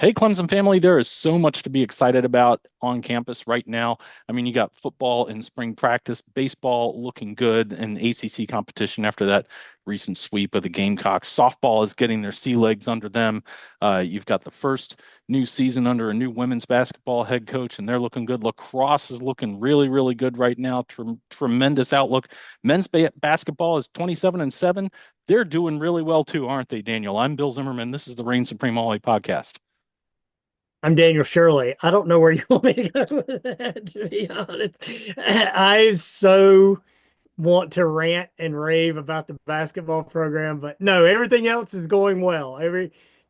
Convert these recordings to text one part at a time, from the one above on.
Hey, Clemson family, there is so much to be excited about on campus right now. I mean, you got football in spring practice, baseball looking good, and ACC competition after that recent sweep of the Gamecocks. Softball is getting their sea legs under them. You've got the first new season under a new women's basketball head coach, and they're looking good. Lacrosse is looking really, really good right now. Tremendous outlook. Men's basketball is 27-7. They're doing really well too, aren't they, Daniel? I'm Bill Zimmerman. This is the Reign Supreme All podcast. I'm Daniel Shirley. I don't know where you want me to go with that, to be honest. I so want to rant and rave about the basketball program, but no, everything else is going well.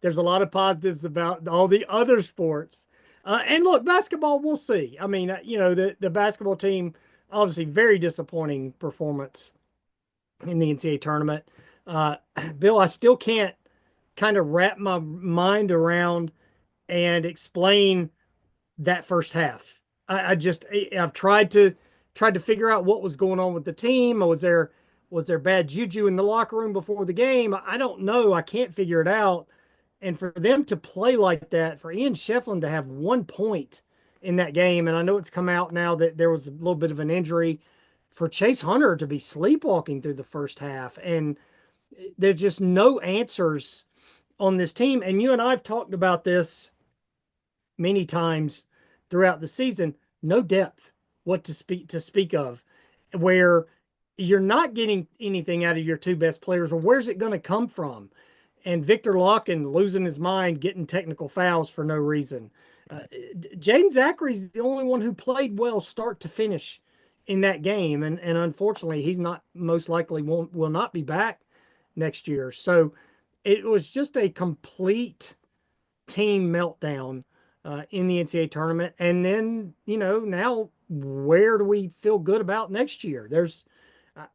There's a lot of positives about all the other sports. And look, basketball, we'll see. I mean, the basketball team, obviously, very disappointing performance in the NCAA tournament. Uh, Bill, I still can't kind of wrap my mind around and explain that first half. I've tried to figure out what was going on with the team. Was there bad juju in the locker room before the game? I don't know. I can't figure it out. And for them to play like that, for Ian Schieffelin to have 1 point in that game, and I know it's come out now that there was a little bit of an injury, for Chase Hunter to be sleepwalking through the first half, and there's just no answers on this team. And you and I've talked about this many times throughout the season. No depth what to speak of, where you're not getting anything out of your two best players. Or where's it going to come from? And Victor Larkin losing his mind, getting technical fouls for no reason. uh, Jaden Zachary's the only one who played well start to finish in that game, and unfortunately he's not, most likely will not be back next year. So it was just a complete team meltdown in the NCAA tournament. And then, now where do we feel good about next year?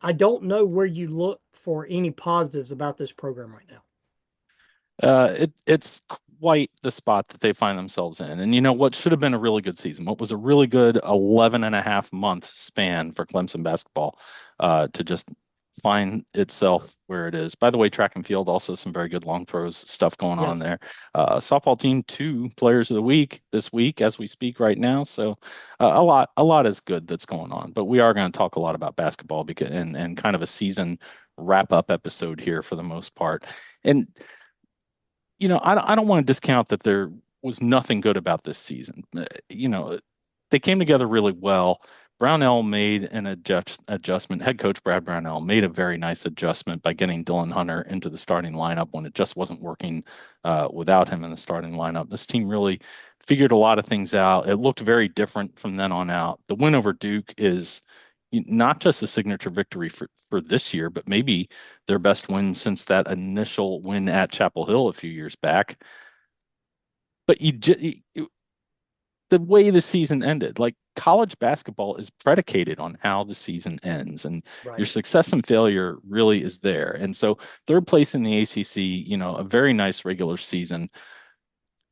I don't know where you look for any positives about this program right now. It's quite the spot that they find themselves in. And you know what should have been a really good season, what was a really good 11 and a half month span for Clemson basketball, to just find itself where it is. By the way, track and field, also some very good long throws stuff going on Yes. there. Softball team, two players of the week this week as we speak right now. So a lot is good that's going on. But we are going to talk a lot about basketball because and kind of a season wrap up episode here for the most part. And I don't want to discount that there was nothing good about this season. They came together really well. Brownell made an adjustment. Head coach Brad Brownell made a very nice adjustment by getting Dylan Hunter into the starting lineup when it just wasn't working without him in the starting lineup. This team really figured a lot of things out. It looked very different from then on out. The win over Duke is not just a signature victory for this year, but maybe their best win since that initial win at Chapel Hill a few years back. But the way the season ended, like college basketball is predicated on how the season ends, and your Right. success and failure really is there. And so, third place in the ACC, a very nice regular season,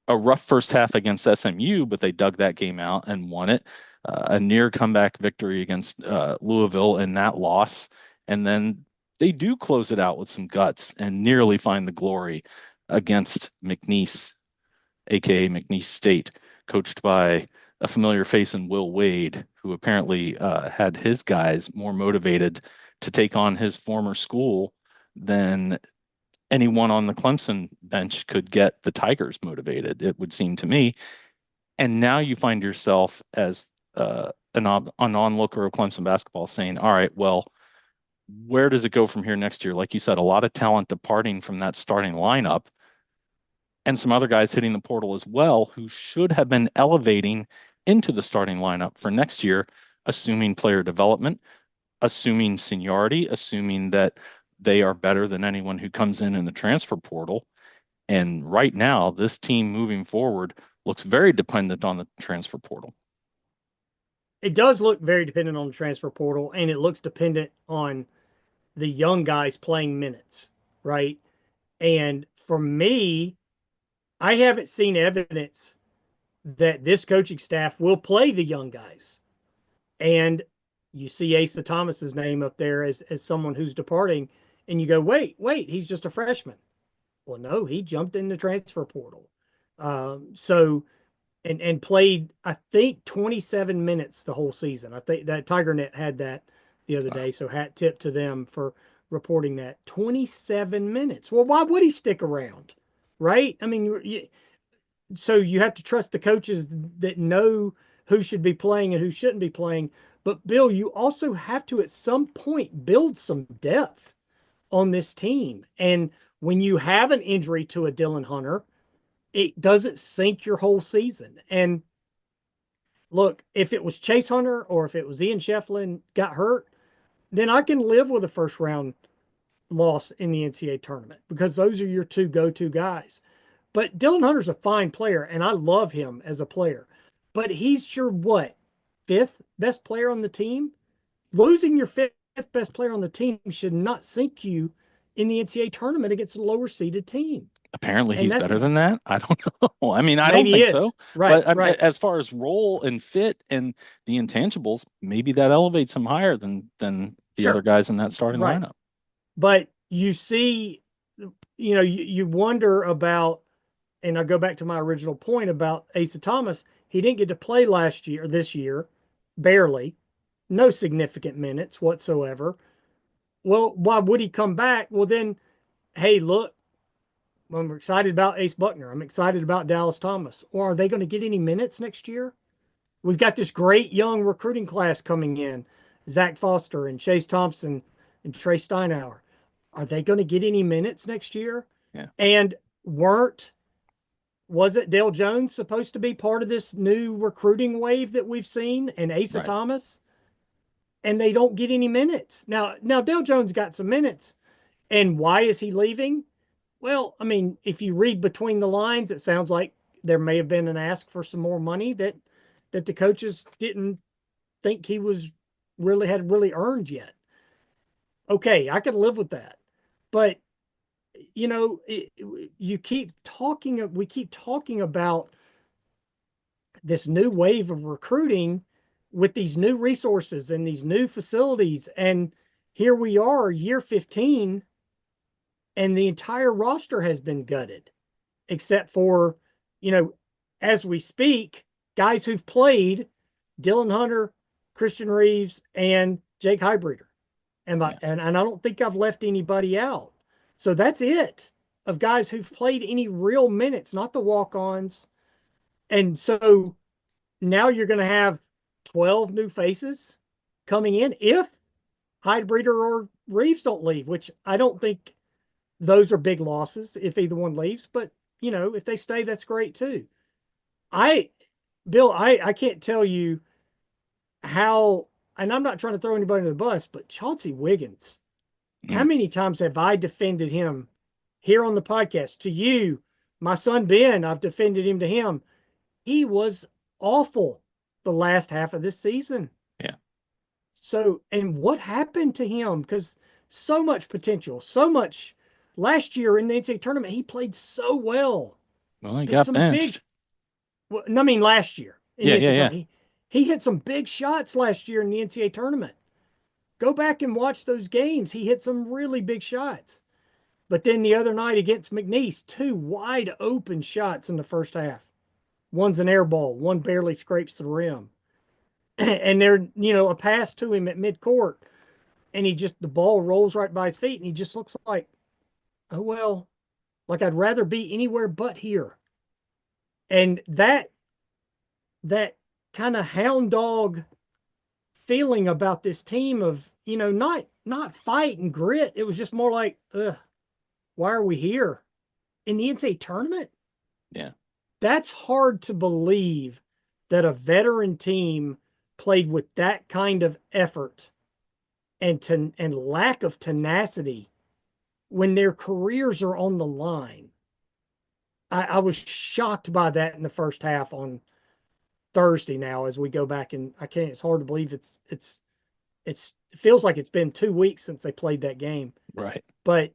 a rough first half against SMU, but they dug that game out and won it. A near comeback victory against Louisville in that loss. And then they do close it out with some guts and nearly find the glory against McNeese, aka McNeese State, coached by a familiar face in Will Wade, who apparently had his guys more motivated to take on his former school than anyone on the Clemson bench could get the Tigers motivated, it would seem to me. And now you find yourself as an onlooker of Clemson basketball saying, all right, well, where does it go from here next year? Like you said, a lot of talent departing from that starting lineup and some other guys hitting the portal as well who should have been elevating into the starting lineup for next year, assuming player development, assuming seniority, assuming that they are better than anyone who comes in the transfer portal. And right now, this team moving forward looks very dependent on the transfer portal. It does look very dependent on the transfer portal, and it looks dependent on the young guys playing minutes, right? And for me, I haven't seen evidence that this coaching staff will play the young guys. And you see Asa Thomas's name up there as someone who's departing, and you go, wait, he's just a freshman. Well, no, he jumped in the transfer portal. So and played I think 27 minutes the whole season. I think that TigerNet had that the other Wow. day, so hat tip to them for reporting that 27 minutes. Well, why would he stick around, right? I mean, so you have to trust the coaches that know who should be playing and who shouldn't be playing. But Bill, you also have to at some point build some depth on this team. And when you have an injury to a Dylan Hunter, it doesn't sink your whole season. And look, if it was Chase Hunter or if it was Ian Schieffelin got hurt, then I can live with a first round loss in the NCAA tournament because those are your two go-to guys. But Dylan Hunter's a fine player, and I love him as a player. But he's your what? Fifth best player on the team? Losing your fifth best player on the team should not sink you in the NCAA tournament against a lower seeded team. Apparently And he's that's better than that. I don't know. I mean, I don't maybe think is. so. Right, But right. as far as role and fit and the intangibles, maybe that elevates him higher than the other Sure. guys in that starting Right. lineup. But you see, you wonder about, and I go back to my original point about Asa Thomas. He didn't get to play last year, this year, barely, no significant minutes whatsoever. Well, why would he come back? Well, then, hey, look, I'm excited about Ace Buckner. I'm excited about Dallas Thomas. Or are they going to get any minutes next year? We've got this great young recruiting class coming in, Zach Foster and Chase Thompson and Trey Steinauer. Are they going to get any minutes next year? Yeah, And weren't was it Dale Jones supposed to be part of this new recruiting wave that we've seen and Asa right. Thomas? And they don't get any minutes. Now Dale Jones got some minutes. And why is he leaving? Well, I mean, if you read between the lines, it sounds like there may have been an ask for some more money that the coaches didn't think he was really earned yet. Okay, I could live with that. But you keep talking we keep talking about this new wave of recruiting with these new resources and these new facilities. And here we are, year 15, and the entire roster has been gutted, except for, you know, as we speak, guys who've played Dylan Hunter, Christian Reeves, and Jake Hybreeder. Yeah, And I don't think I've left anybody out. So that's it of guys who've played any real minutes, not the walk ons. And so now you're going to have 12 new faces coming in if Hydebreeder or Reeves don't leave, which I don't think those are big losses if either one leaves. But, if they stay, that's great too. I, Bill, I can't tell you how, and I'm not trying to throw anybody under the bus, but Chauncey Wiggins, how mm, many times have I defended him here on the podcast? To you, my son Ben, I've defended him to him. He was awful the last half of this season. yeah. So, and what happened to him? Because so much potential, so much. Last year in the NCAA tournament, he played so well. Well, he Hit got some big, benched. well, I mean, last year in Yeah, the yeah, NCAA yeah, tournament, he hit some big shots last year in the NCAA tournament. Go back and watch those games. He hit some really big shots. But then the other night against McNeese, two wide open shots in the first half. One's an air ball, one barely scrapes the rim. And they're, a pass to him at midcourt, and the ball rolls right by his feet, and he just looks like, oh, well, like I'd rather be anywhere but here. And that kind of hound dog feeling about this team of, not fight and grit. It was just more like, ugh, why are we here in the NCAA tournament? yeah. That's hard to believe that a veteran team played with that kind of effort and lack of tenacity when their careers are on the line. I was shocked by that in the first half on Thursday. Now, as we go back, and I can't, it's hard to believe it feels like it's been 2 weeks since they played that game, Right. but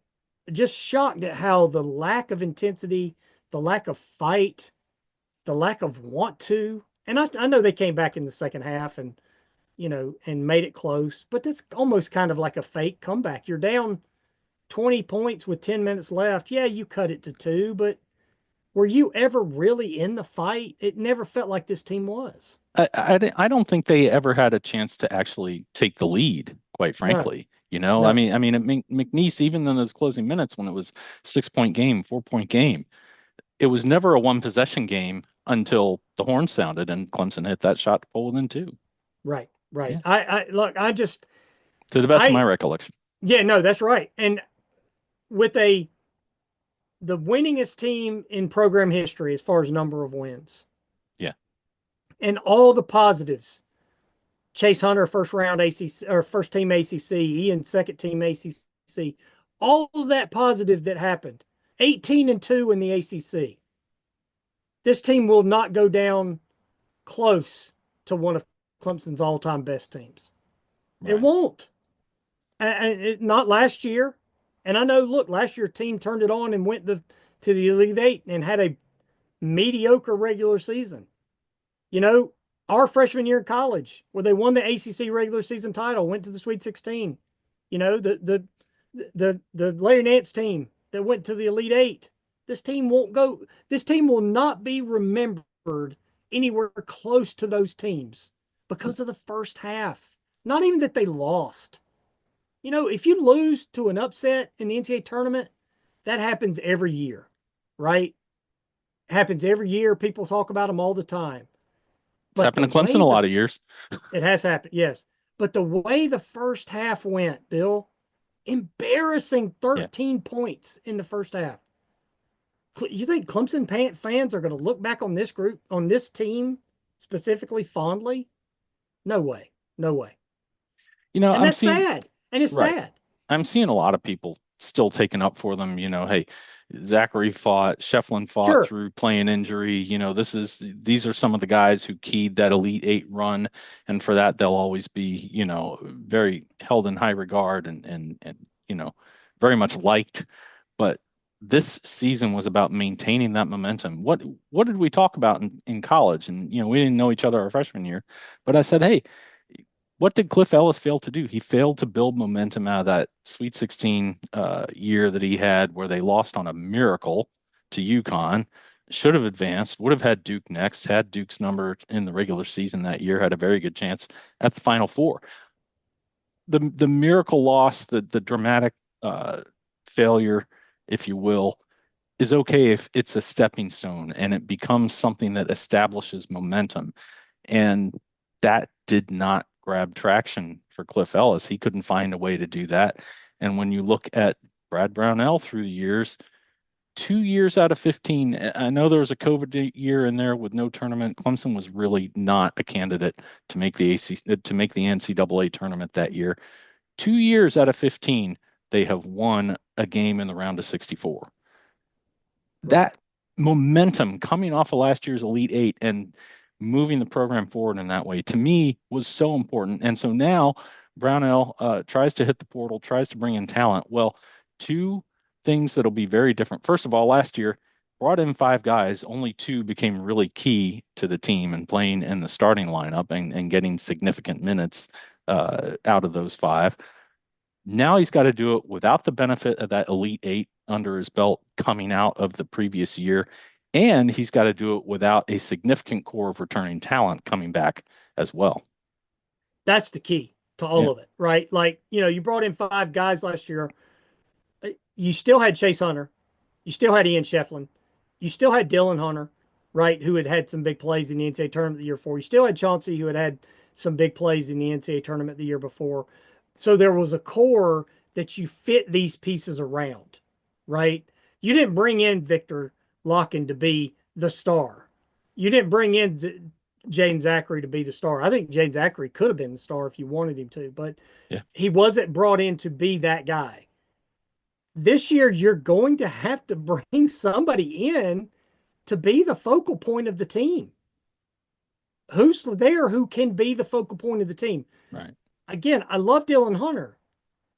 just shocked at how the lack of intensity, the lack of fight, the lack of want to. And I know they came back in the second half and and made it close, but that's almost kind of like a fake comeback. You're down 20 points with 10 minutes left. Yeah, you cut it to two, but were you ever really in the fight? It never felt like this team was. I don't think they ever had a chance to actually take the lead, quite No, frankly. You know, no, at McNeese, even in those closing minutes when it was 6 point game, 4 point game, it was never a one possession game until the horn sounded and Clemson hit that shot to pull within two. right, right. Yeah, I look, to the best of my I, recollection. yeah, no, that's right. And with the winningest team in program history as far as number of wins Yeah, and all the positives. Chase Hunter, first round ACC or first team ACC, Ian, second team ACC, all of that positive that happened. 18-2 in the ACC. This team will not go down close to one of Clemson's all-time best teams. It right. won't. Not last year. And I know, look, last year team turned it on and went to the Elite Eight and had a mediocre regular season. You know, our freshman year in college, where they won the ACC regular season title, went to the Sweet 16. You know, the Larry Nance team that went to the Elite Eight. This team won't go. This team will not be remembered anywhere close to those teams because of the first half. Not even that they lost. You know, if you lose to an upset in the NCAA tournament, that happens every year, right? Happens every year. People talk about them all the time. It's But the happened to Clemson way a lot of years. it has happened, yes. But the way the first half went, Bill, embarrassing Yeah. 13 points in the first half. You think Clemson fans are going to look back on this group, on this team specifically fondly? No way. No way. You know, And I'm that's seeing, sad. And it's right. sad. I'm seeing a lot of people still taking up for them. You know, hey, Zachary fought, Schieffelin fought Sure. through playing injury. You know, these are some of the guys who keyed that Elite Eight run, and for that they'll always be, very held in high regard and very much liked. But this season was about maintaining that momentum. What did we talk about in college? And we didn't know each other our freshman year, but I said, hey, what did Cliff Ellis fail to do? He failed to build momentum out of that Sweet 16 year that he had, where they lost on a miracle to UConn. Should have advanced, would have had Duke next, had Duke's number in the regular season that year, had a very good chance at the Final Four. The miracle loss, the dramatic uh, failure, if you will, is okay if it's a stepping stone and it becomes something that establishes momentum. And that did not grab traction for Cliff Ellis. He couldn't find a way to do that. And when you look at Brad Brownell through the years, 2 years out of 15, I know there was a COVID year in there with no tournament. Clemson was really not a candidate to make the to make the NCAA tournament that year. 2 years out of 15, they have won a game in the round of 64. Right. That momentum coming off of last year's Elite Eight and moving the program forward in that way to me was so important. And so now Brownell tries to hit the portal, tries to bring in talent. Well, two things that'll be very different. First of all, last year brought in five guys, only two became really key to the team and playing in the starting lineup and getting significant minutes out of those five. Now he's got to do it without the benefit of that Elite Eight under his belt coming out of the previous year. And he's got to do it without a significant core of returning talent coming back as well. That's the key to all Yeah. of it, right? Like, you brought in five guys last year. You still had Chase Hunter. You still had Ian Schieffelin. You still had Dylan Hunter, right, who had had some big plays in the NCAA tournament the year before. You still had Chauncey, who had had some big plays in the NCAA tournament the year before. So there was a core that you fit these pieces around, right? You didn't bring in Victor Locken to be the star. You didn't bring in Jaden Zachary to be the star. I think Jaden Zachary could have been the star if you wanted him to, but Yeah. he wasn't brought in to be that guy. This year, you're going to have to bring somebody in to be the focal point of the team. Who's there who can be the focal point of the team? Right. Again, I love Dylan Hunter,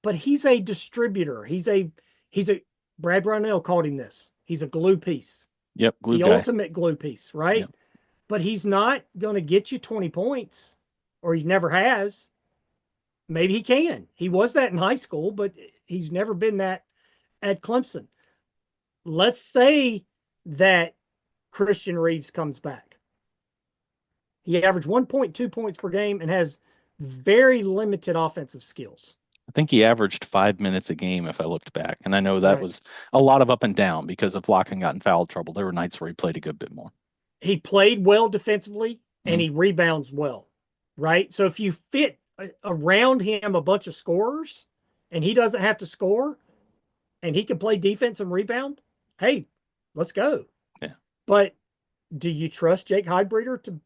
but he's a distributor. He's a Brad Brownell called him this. He's a glue piece, Yep. Glue the guy. ultimate glue piece, right? Yep. But he's not going to get you 20 points, or he never has. Maybe he can. He was that in high school, but he's never been that at Clemson. Let's say that Christian Reeves comes back. He averaged 1.2 points per game and has very limited offensive skills. I think he averaged 5 minutes a game if I looked back. And I know that Right. was a lot of up and down because if Locken got in foul trouble, there were nights where he played a good bit more. He played well defensively and Mhm. he rebounds well. Right. So if you fit around him a bunch of scorers and he doesn't have to score and he can play defense and rebound, hey, let's go. Yeah. But do you trust Jake Heidbreder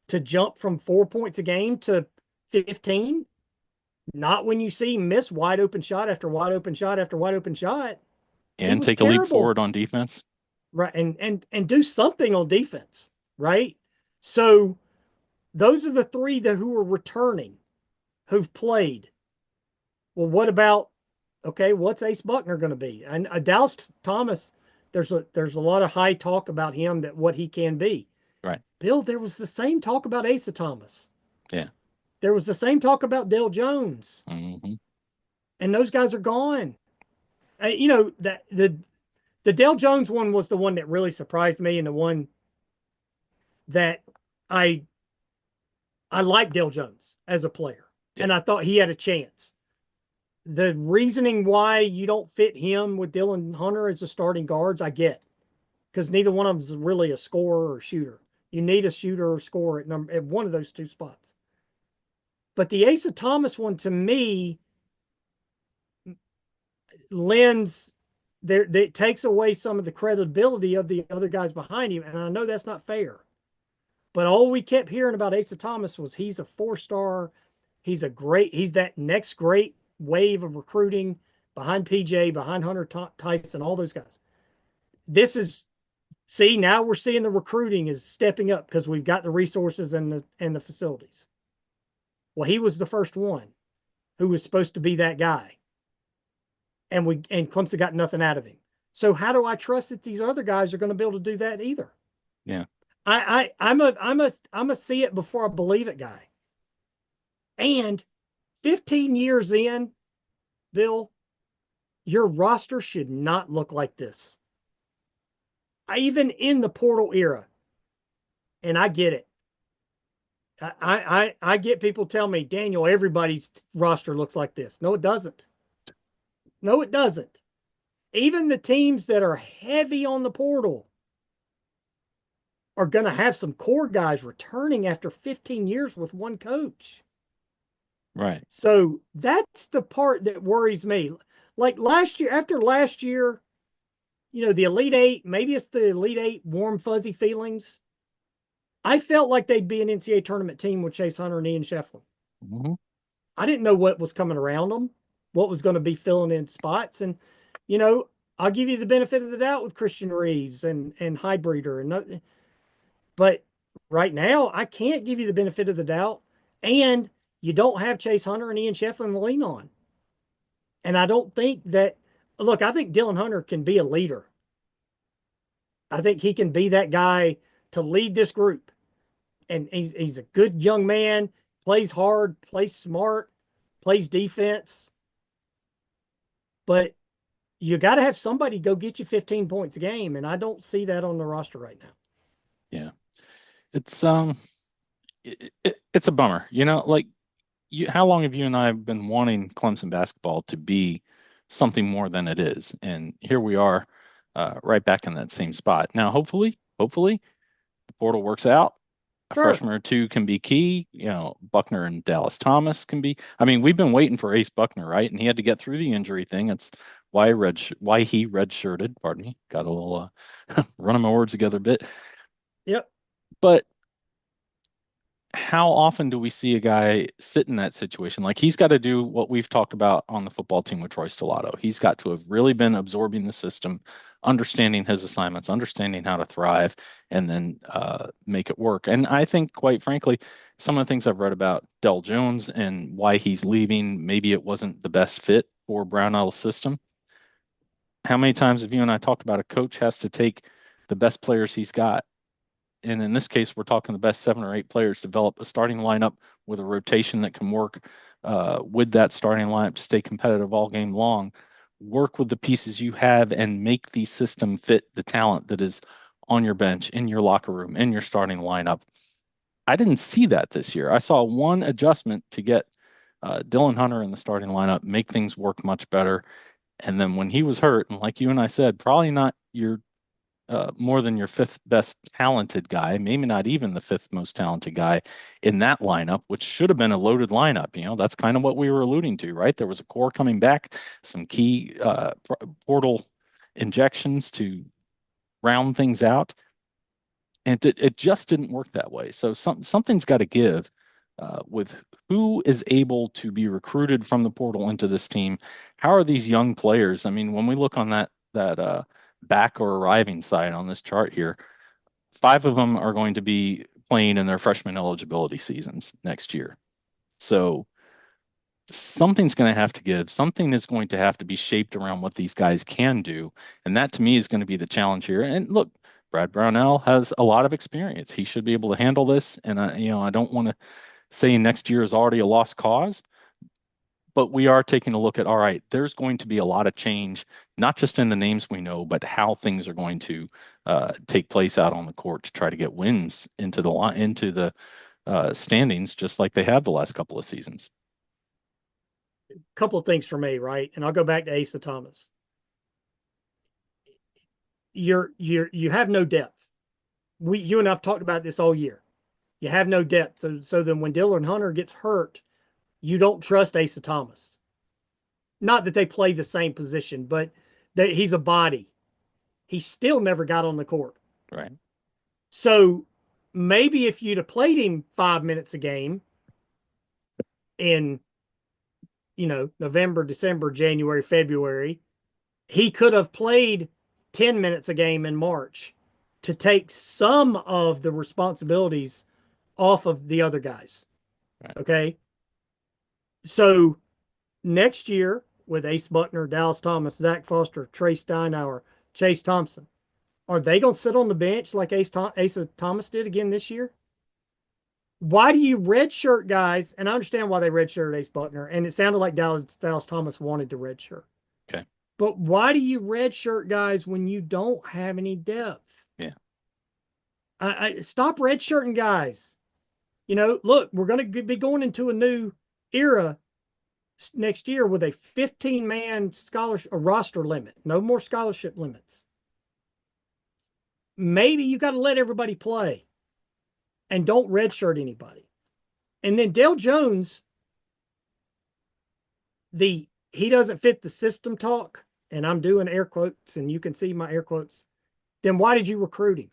to jump from 4 points a game to 15? Not when you see him miss wide open shot after wide open shot after wide open shot. He And was take a leap terrible. forward on defense. Right. And do something on defense. Right. So those are the three that who are returning, who've played. Well, what about okay, what's Ace Buckner going to be? And Dallas Thomas, there's a lot of high talk about him that what he can be. Right. Bill, there was the same talk about Asa Thomas. Yeah. There was the same talk about Dale Jones, Hmm. and those guys are gone. That the Dale Jones one was the one that really surprised me, and the one that I I like Dale Jones as a player, Yeah. and I thought he had a chance. The reasoning why you don't fit him with Dylan Hunter as the starting guards, I get, because neither one of them is really a scorer or shooter. You need a shooter or scorer at one of those two spots. But the Asa Thomas one to me lends there it takes away some of the credibility of the other guys behind him, and I know that's not fair. But all we kept hearing about Asa Thomas was he's a 4-star, he's that next great wave of recruiting behind PJ, behind Hunter Tyson, all those guys. This is see now we're seeing the recruiting is stepping up because we've got the resources and the facilities. Well, he was the first one who was supposed to be that guy, and Clemson got nothing out of him. So how do I trust that these other guys are going to be able to do that either? Yeah. I'm a see it before I believe it guy. And 15 years in, Bill, your roster should not look like this. Even in the portal era, and I get it. I get people tell me, Daniel, everybody's roster looks like this. No, it doesn't. No, it doesn't. Even the teams that are heavy on the portal are going to have some core guys returning after 15 years with one coach. Right. So that's the part that worries me. Like last year, after last year, the Elite Eight, maybe it's the Elite Eight warm, fuzzy feelings. I felt like they'd be an NCAA tournament team with Chase Hunter and Ian Schieffelin. Hmm. I didn't know what was coming around them, what was going to be filling in spots. And, you know, I'll give you the benefit of the doubt with Christian Reeves and Highbreeder. But right now, I can't give you the benefit of the doubt. And you don't have Chase Hunter and Ian Schieffelin to lean on. And I don't think that, look, I think Dylan Hunter can be a leader. I think he can be that guy to lead this group. And he's a good young man, plays hard, plays smart, plays defense. But you got to have somebody go get you 15 points a game. And I don't see that on the roster right now. Yeah. It's it's a bummer. Like how long have you and I been wanting Clemson basketball to be something more than it is? And here we are, right back in that same spot. Now, hopefully, the portal works out. A Sure. freshman or two can be key. Buckner and Dallas Thomas can be. I mean, we've been waiting for Ace Buckner, right? And he had to get through the injury thing. That's why he redshirted. Pardon me. Got a little running my words together a bit. Yep. But how often do we see a guy sit in that situation? Like he's got to do what we've talked about on the football team with Troy Stellato. He's got to have really been absorbing the system, understanding his assignments, understanding how to thrive, and then make it work. And I think, quite frankly, some of the things I've read about Del Jones and why he's leaving, maybe it wasn't the best fit for Brownell's system. How many times have you and I talked about a coach has to take the best players he's got, and in this case, we're talking the best 7 or 8 players, develop a starting lineup with a rotation that can work with that starting lineup to stay competitive all game long. Work with the pieces you have and make the system fit the talent that is on your bench, in your locker room, in your starting lineup. I didn't see that this year. I saw one adjustment to get Dylan Hunter in the starting lineup, make things work much better. And then when he was hurt, and like you and I said, probably not your more than your fifth best talented guy, maybe not even the fifth most talented guy in that lineup, which should have been a loaded lineup. That's kind of what we were alluding to, right? There was a core coming back, some key portal injections to round things out, and it just didn't work that way. So something's got to give with who is able to be recruited from the portal into this team. How are these young players? I mean, when we look on that back or arriving side on this chart here, 5 of them are going to be playing in their freshman eligibility seasons next year. So something's going to have to give. Something is going to have to be shaped around what these guys can do. And that to me is going to be the challenge here. And look, Brad Brownell has a lot of experience. He should be able to handle this. And I don't want to say next year is already a lost cause, but we are taking a look at, all right, there's going to be a lot of change, not just in the names we know, but how things are going to take place out on the court to try to get wins into the standings, just like they have the last couple of seasons. Couple of things for me, right? And I'll go back to Asa Thomas. You have no depth. You and I've talked about this all year. You have no depth. So then when Dylan Hunter gets hurt, you don't trust Asa Thomas. Not that they play the same position, but that he's a body. He still never got on the court. Right. So maybe if you'd have played him 5 minutes a game in, November, December, January, February, he could have played 10 minutes a game in March to take some of the responsibilities off of the other guys. Right. Okay. So next year with Ace Buckner, Dallas Thomas, Zach Foster, Trey Steinauer, Chase Thompson, are they going to sit on the bench like Asa Thomas did again this year? Why do you redshirt guys? And I understand why they redshirted Ace Buckner, and it sounded like Dallas Thomas wanted to redshirt. Okay. But why do you redshirt guys when you don't have any depth? Yeah. I stop redshirting guys. Look, we're going to be going into a new era next year with a 15-man scholarship, a roster limit, no more scholarship limits. Maybe you got to let everybody play and don't redshirt anybody. And then Dale Jones, he doesn't fit the system talk, and I'm doing air quotes, and you can see my air quotes. Then why did you recruit him?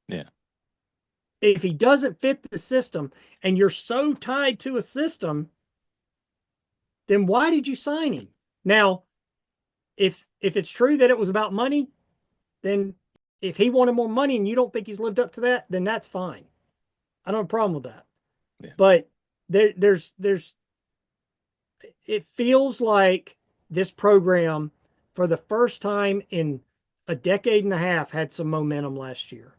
Yeah. If he doesn't fit the system and you're so tied to a system, then why did you sign him? Now, if it's true that it was about money, then if he wanted more money and you don't think he's lived up to that, then that's fine. I don't have a problem with that. Yeah. But there's it feels like this program for the first time in a decade and a half had some momentum last year.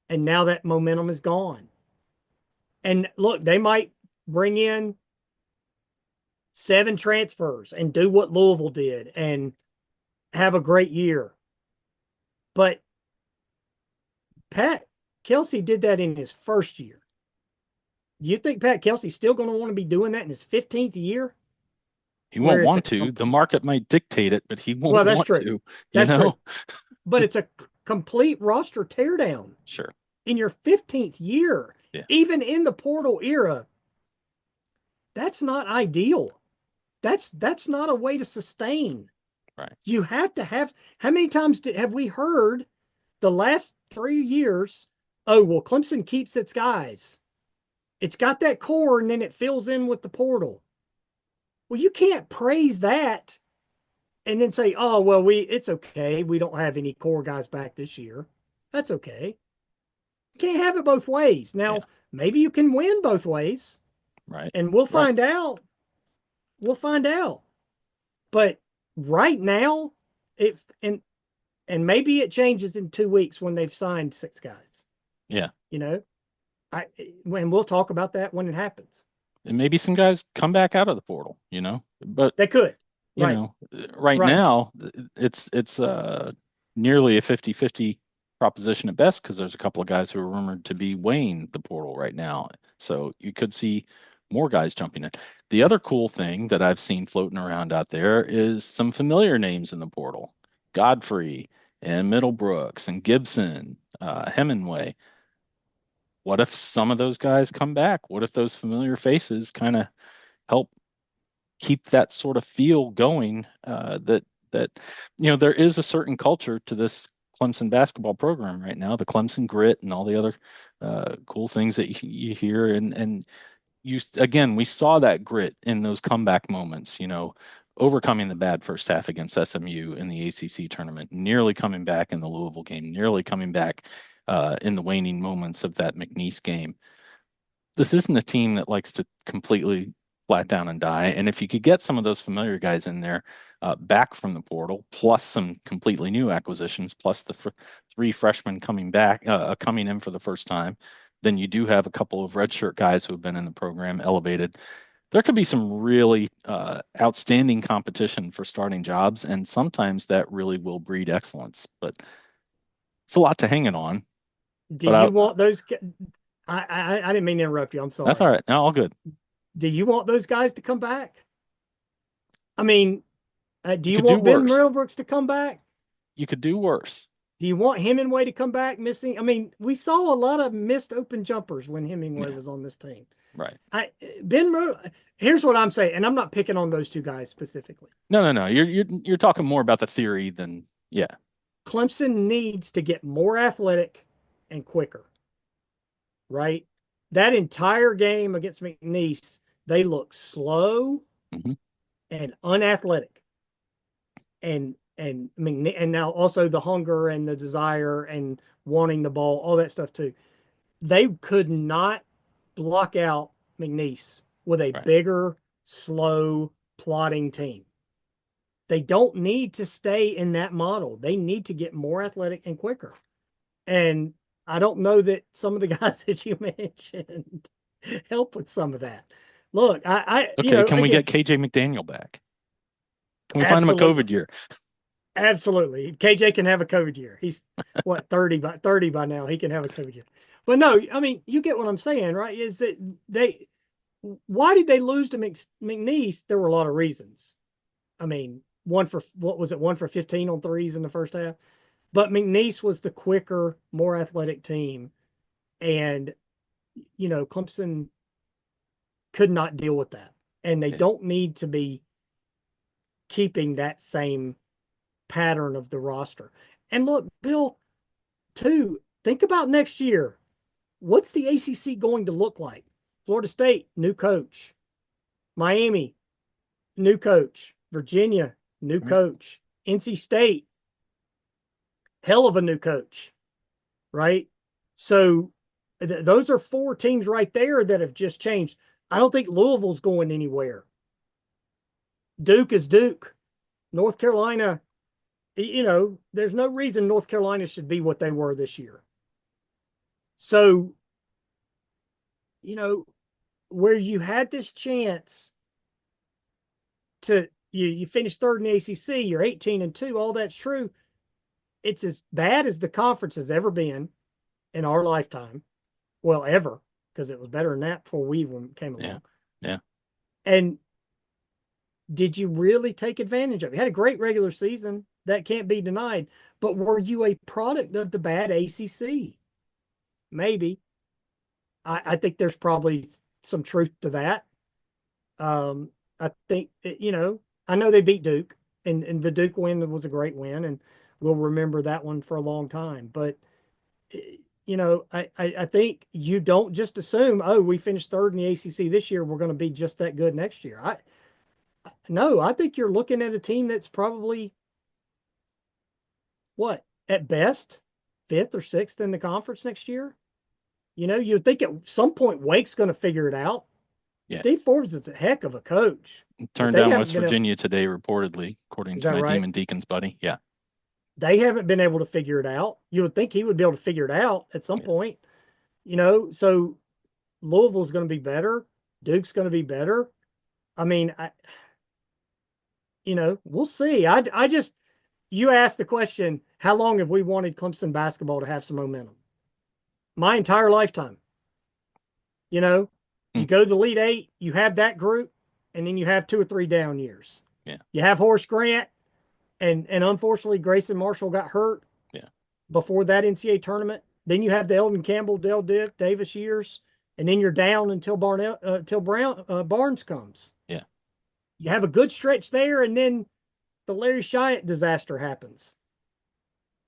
And now that momentum is gone. And look, they might bring in 7 transfers and do what Louisville did and have a great year. But Pat Kelsey did that in his first year. Do you think Pat Kelsey's still going to want to be doing that in his 15th year? He won't want to. The market might dictate it, but he won't want to. That's true. But it's a complete roster teardown. Sure. In your 15th year, yeah. Even in the portal era, that's not ideal. That's not a way to sustain. Right. You have to have. How many times have we heard the last 3 years? Oh, well, Clemson keeps its guys. It's got that core, and then it fills in with the portal. Well, you can't praise that and then say, oh, well, it's okay. We don't have any core guys back this year. That's okay. You can't have it both ways. Now, maybe you can win both ways. Right. And we'll find out. We'll find out. But right now, and maybe it changes in 2 weeks when they've signed 6 guys. Yeah. When we'll talk about that when it happens. And maybe some guys come back out of the portal, but they could. Right now it's nearly a 50-50 proposition at best because there's a couple of guys who are rumored to be weighing the portal right now. So you could see more guys jumping in. The other cool thing that I've seen floating around out there is some familiar names in the portal. Godfrey and Middlebrooks and Gibson, Hemingway. What if some of those guys come back? What if those familiar faces kind of help keep that sort of feel going? That there is a certain culture to this Clemson basketball program right now, the Clemson grit and all the other cool things that you hear, and you again, we saw that grit in those comeback moments. Overcoming the bad first half against SMU in the ACC tournament, nearly coming back in the Louisville game, nearly coming back in the waning moments of that McNeese game. This isn't a team that likes to completely flat down and die. And if you could get some of those familiar guys in there back from the portal, plus some completely new acquisitions, plus the three freshmen coming back, coming in for the first time, then you do have a couple of redshirt guys who have been in the program elevated. There could be some really outstanding competition for starting jobs, and sometimes that really will breed excellence. But it's a lot to hang it on. Do But you want those? I didn't mean to interrupt you. I'm that's all sorry. right. No, all good. Do you want those guys to come back? I mean, do You you could do want Ben worse. Middlebrooks to come back? You could do worse. Do you want Hemingway to come back missing? I mean, we saw a lot of missed open jumpers when Hemingway Yeah, was on this team. right. I Ben Here's what I'm saying, and I'm not picking on those two guys specifically. No, no, no. You're talking more about the theory than yeah. Clemson needs to get more athletic and quicker, right? That entire game against McNeese, they look slow Hmm. and unathletic. And now also the hunger and the desire and wanting the ball, all that stuff too. They could not block out McNeese with a Right. bigger, slow, plotting team. They don't need to stay in that model. They need to get more athletic and quicker. And I don't know that some of the guys that you mentioned help with some of that. Look, Okay, can we get again, KJ McDaniel back? Can we find him a COVID absolutely, year? absolutely. KJ can have a COVID year. He's what 30 by now. He can have a COVID year. But no, I mean, you get what I'm saying, right? Is that they why did they lose to McNeese? There were a lot of reasons. I mean, one for what was it? One for 15 on threes in the first half. But McNeese was the quicker, more athletic team, and Clemson could not deal with that, and they Yeah. don't need to be keeping that same pattern of the roster. And look, Bill, too, think about next year. What's the ACC going to look like? Florida State, new coach. Miami, new coach. Virginia, new Right. coach. NC State, hell of a new coach, right? So those are four teams right there that have just changed. I don't think Louisville's going anywhere. Duke is Duke. North Carolina, there's no reason North Carolina should be what they were this year. So, you know, where you had this chance to you finish third in the ACC, you're 18-2, all that's true. It's as bad as the conference has ever been in our lifetime. Well, ever, because it was better than that before we even came Yeah. along. Yeah. And did you really take advantage of it? You had a great regular season. That can't be denied. But were you a product of the bad ACC? Maybe. I think there's probably some truth to that. I think, I know they beat Duke, and the Duke win was a great win, and we'll remember that one for a long time. But, I think you don't just assume, oh, we finished third in the ACC this year, we're going to be just that good next year. No, I think you're looking at a team that's probably what, at best, fifth or sixth in the conference next year. You'd think at some point Wake's going to figure it out. Yeah. Steve Forbes is a heck of a coach, but Turned they down haven't West been able. Virginia today, reportedly, according Is to that my right? Demon Deacons buddy. Yeah. They haven't been able to figure it out. You would think he would be able to figure it out at some Yeah. point. So Louisville's going to be better. Duke's going to be better. I mean, we'll see. I just you asked the question, how long have we wanted Clemson basketball to have some momentum? My entire lifetime. You know, Hmm. you go to the Elite Eight, you have that group, and then you have 2 or 3 down years. Yeah. You have Horace Grant, and unfortunately Grayson Marshall got hurt Yeah. before that NCAA tournament. Then you have the Eldon Campbell, Dale Davis years, and then you're down until Barnes comes. Yeah. You have a good stretch there, and then the Larry Shyatt disaster happens,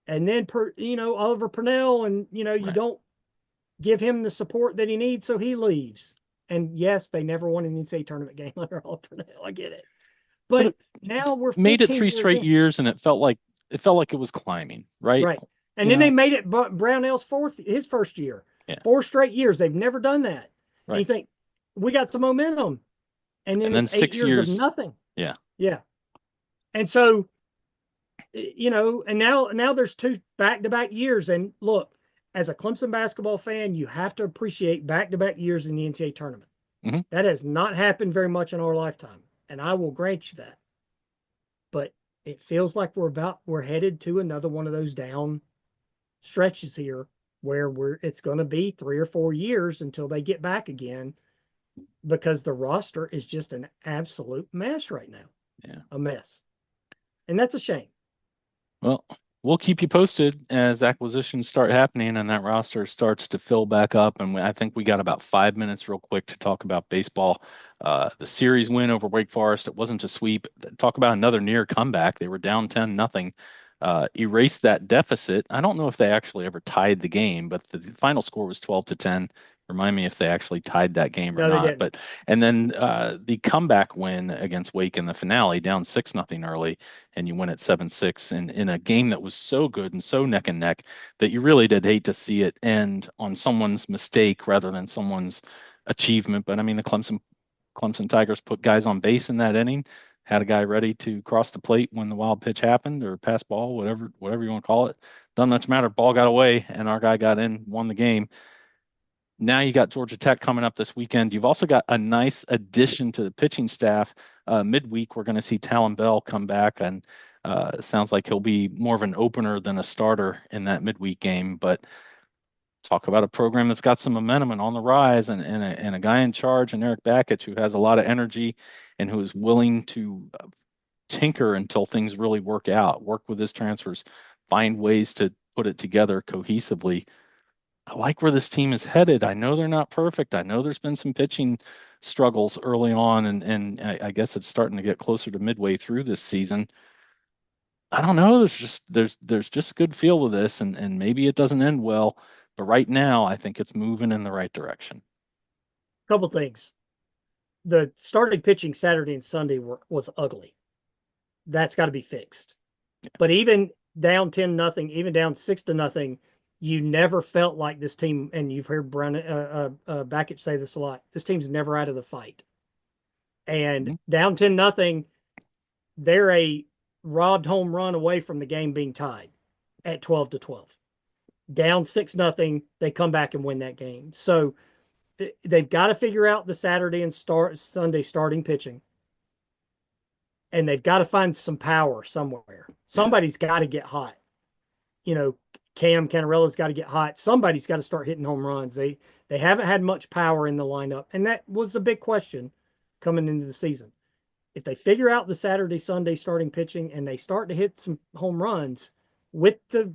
and then Oliver Purnell, and you Right. don't give him the support that he needs, so he leaves. And yes, they never won an NCAA tournament game under Oliver Purnell. I get it, But but it now we're made it 15 three years straight in, years, and it felt like it was climbing, right? right? And You then they know? made it Brownell's his first year, Yeah. 4 straight years. They've never done that, and you Right. think we got some momentum, and then And then it's eight 6 years of years. nothing. Yeah. Yeah, and so and now there's 2 back-to-back years. And look, as a Clemson basketball fan, you have to appreciate back-to-back years in the NCAA tournament. Hmm. That has not happened very much in our lifetime, and I will grant you that. But it feels like we're headed to another one of those down stretches here where it's going to be 3 or 4 years until they get back again because the roster is just an absolute mess right now. Yeah. A mess. And that's a shame. Well, we'll keep you posted as acquisitions start happening and that roster starts to fill back up. And I think we got about 5 minutes real quick to talk about baseball. The series win over Wake Forest, it wasn't a sweep. Talk about another near comeback. They were down 10-0. Erased that deficit. I don't know if they actually ever tied the game, but the final score was 12-10. Remind me if they actually tied that game or No, they not. didn't. But and then the comeback win against Wake in the finale, down 6-0 early, and you win at 7-6 in a game that was so good and so neck and neck that you really did hate to see it end on someone's mistake rather than someone's achievement. But I mean, the Clemson Tigers put guys on base in that inning, had a guy ready to cross the plate when the wild pitch happened or pass ball, whatever you want to call it. Doesn't much matter. Ball got away and our guy got in, won the game. Now you got Georgia Tech coming up this weekend. You've also got a nice addition to the pitching staff. Midweek, we're going to see Talon Bell come back, and it sounds like he'll be more of an opener than a starter in that midweek game. But talk about a program that's got some momentum and on the rise, and a guy in charge, and Erik Bakich, who has a lot of energy and who is willing to tinker until things really work out, work with his transfers, find ways to put it together cohesively. I like where this team is headed. I know they're not perfect. I know there's been some pitching struggles early on, and I guess it's starting to get closer to midway through this season. I don't know. There's just good feel to this, and maybe it doesn't end well, but right now I think it's moving in the right direction. Couple things. The starting pitching Saturday and Sunday was ugly. That's got to be fixed. But even down 10-0, even down 6-0, you never felt like this team. And you've heard Bakich say this a lot. This team's never out of the fight. And Mhm. down 10-0, they're a robbed home run away from the game being tied at 12-12. Down 6-0, they come back and win that game. So they've got to figure out the Saturday and Sunday starting pitching, and they've got to find some power somewhere. Yeah, Somebody's got to get hot. You know, Cam Cannarella's got to get hot. Somebody's got to start hitting home runs. They haven't had much power in the lineup, and that was the big question coming into the season. If they figure out the Saturday Sunday starting pitching and they start to hit some home runs with the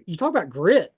you talk about grit,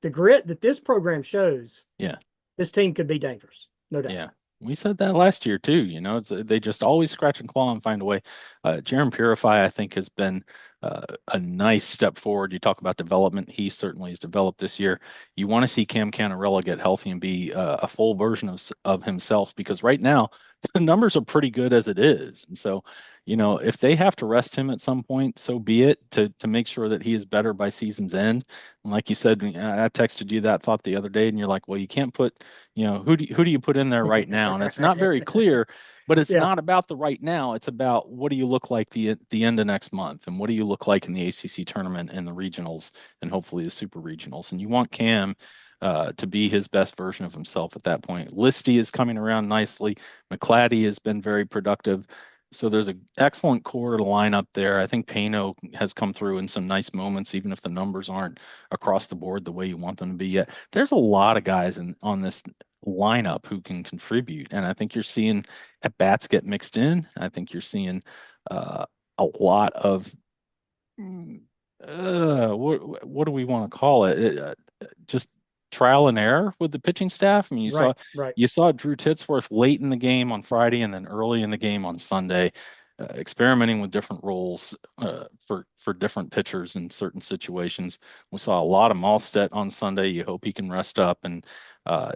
the grit that this program shows, yeah. this team could be dangerous, no doubt. Yeah, we said that last year too. They just always scratch and claw and find a way. Jerem Purify, I think, has been a nice step forward. You talk about development; he certainly has developed this year. You want to see Cam Cannarella get healthy and be a full version of himself because right now the numbers are pretty good as it is. And so, if they have to rest him at some point, so be it. To make sure that he is better by season's end. And like you said, I texted you that thought the other day, and you're like, well, you can't put who do you put in there right now? And it's not very clear, but it's Yeah, not about the right now. It's about what do you look like the end of next month, and what do you look like in the ACC tournament and the regionals, and hopefully the super regionals. And you want Cam to be his best version of himself at that point. Listy is coming around nicely. McClatty has been very productive. So there's an excellent core to line up there. I think Pano has come through in some nice moments, even if the numbers aren't across the board the way you want them to be yet. There's a lot of guys on this lineup who can contribute, and I think you're seeing at bats get mixed in. I think you're seeing uh, a lot of mm, what do we want to call it? Just trial and error with the pitching staff. I mean, Right, right. you saw Drew Titsworth late in the game on Friday and then early in the game on Sunday, experimenting with different roles for different pitchers in certain situations. We saw a lot of Malstedt on Sunday. You hope he can rest up and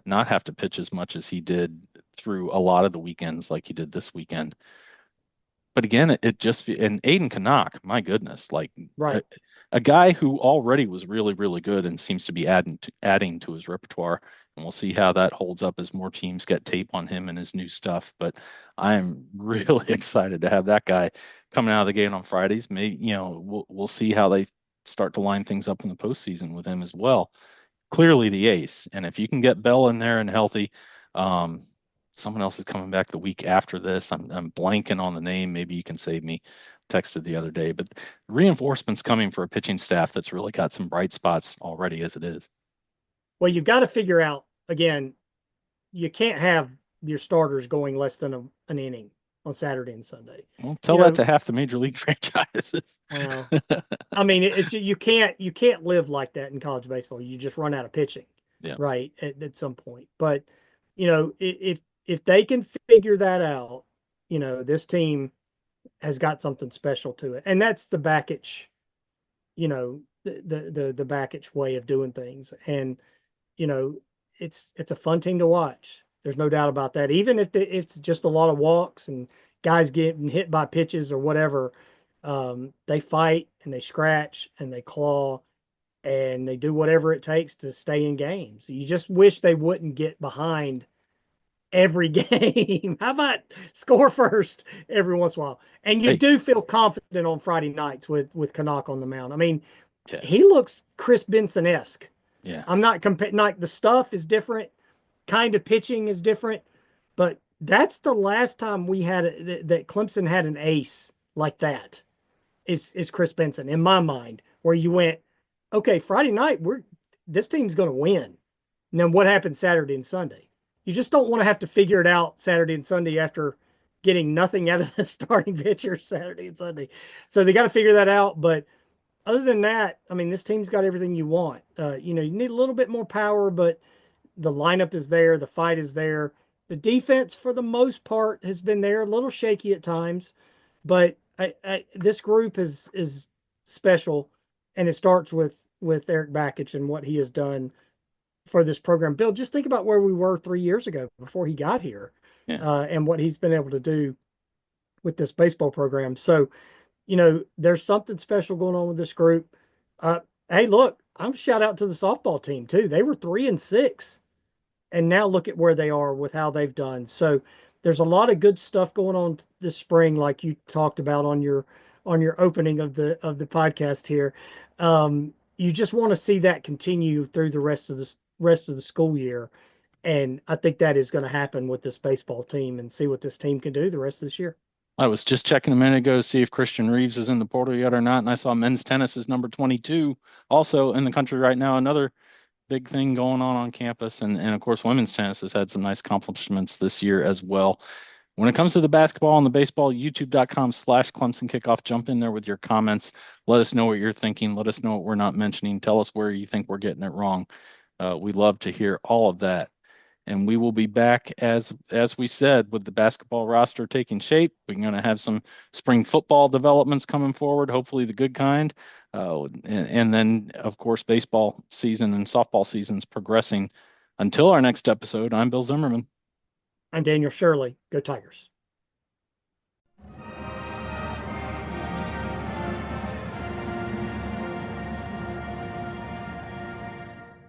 not have to pitch as much as he did through a lot of the weekends, like he did this weekend. But again, it just and Aiden Canuck, my goodness, like a, Right. a guy who already was really, really good and seems to be adding to his repertoire. And we'll see how that holds up as more teams get tape on him and his new stuff. But I'm really excited to have that guy coming out of the gate on Fridays. Maybe, we'll see how they start to line things up in the postseason with him as well. Clearly the ace. And if you can get Bell in there and healthy, um, someone else is coming back the week after this. I'm blanking on the name. Maybe you can save me. Texted the other day, but reinforcements coming for a pitching staff that's really got some bright spots already as it is. Well, you've got to figure out again, you can't have your starters going less than an inning on Saturday and Sunday. Well, You tell that know, to half the major league franchises. well, I mean, it's you can't live like that in college baseball. You just run out of pitching, Yeah. right, at some point. But if they can figure that out, this team has got something special to it, and that's the Bakich, the Bakich way of doing things. And you know, it's a fun team to watch. There's no doubt about that. Even if it's just a lot of walks and guys getting hit by pitches or whatever, they fight and they scratch and they claw and they do whatever it takes to stay in games. You just wish they wouldn't get behind every game. How about score first every once in a while? And you Hey, do feel confident on Friday nights with Canuck on the mound. I mean, yeah, he looks Chris Benson esque. yeah. I'm not comparing. Like the stuff is different, kind of pitching is different, but that's the last time we had that Clemson had an ace like that. Is Chris Benson in my mind, where you went, okay, Friday night this team's going to win. And then what happened Saturday and Sunday? You just don't want to have to figure it out Saturday and Sunday after getting nothing out of the starting pitcher Saturday and Sunday. So they got to figure that out. But other than that, I mean, this team's got everything you want. You need a little bit more power, but the lineup is there, the fight is there. The defense, for the most part, has been there, a little shaky at times, but this group is special, and it starts with Erik Bakich and what he has done for this program. Bill, just think about where we were 3 years ago before he got here, Yeah. and what he's been able to do with this baseball program. So there's something special going on with this group. Uh, hey, look, I'm shout out to the softball team too. They were 3-6, and now look at where they are with how they've done. So there's a lot of good stuff going on this spring, like you talked about on your opening of the podcast here. You just want to see that continue through the rest of the school year, and I think that is going to happen with this baseball team, and see what this team can do the rest of this year. I was just checking a minute ago to see if Christian Reeves is in the portal yet or not, and I saw men's tennis is number 22 also in the country right now. Another big thing going on campus, and of course, women's tennis has had some nice accomplishments this year as well. When it comes to the basketball and the baseball, youtube.com/Clemson kickoff. Jump in there with your comments. Let us know what you're thinking. Let us know what we're not mentioning. Tell us where you think we're getting it wrong. We love to hear all of that. And we will be back as we said with the basketball roster taking shape. We're going to have some spring football developments coming forward, hopefully the good kind. And then, of course, baseball season and softball seasons progressing. Until our next episode, I'm Bill Zimmerman. I'm Daniel Shirley. Go Tigers.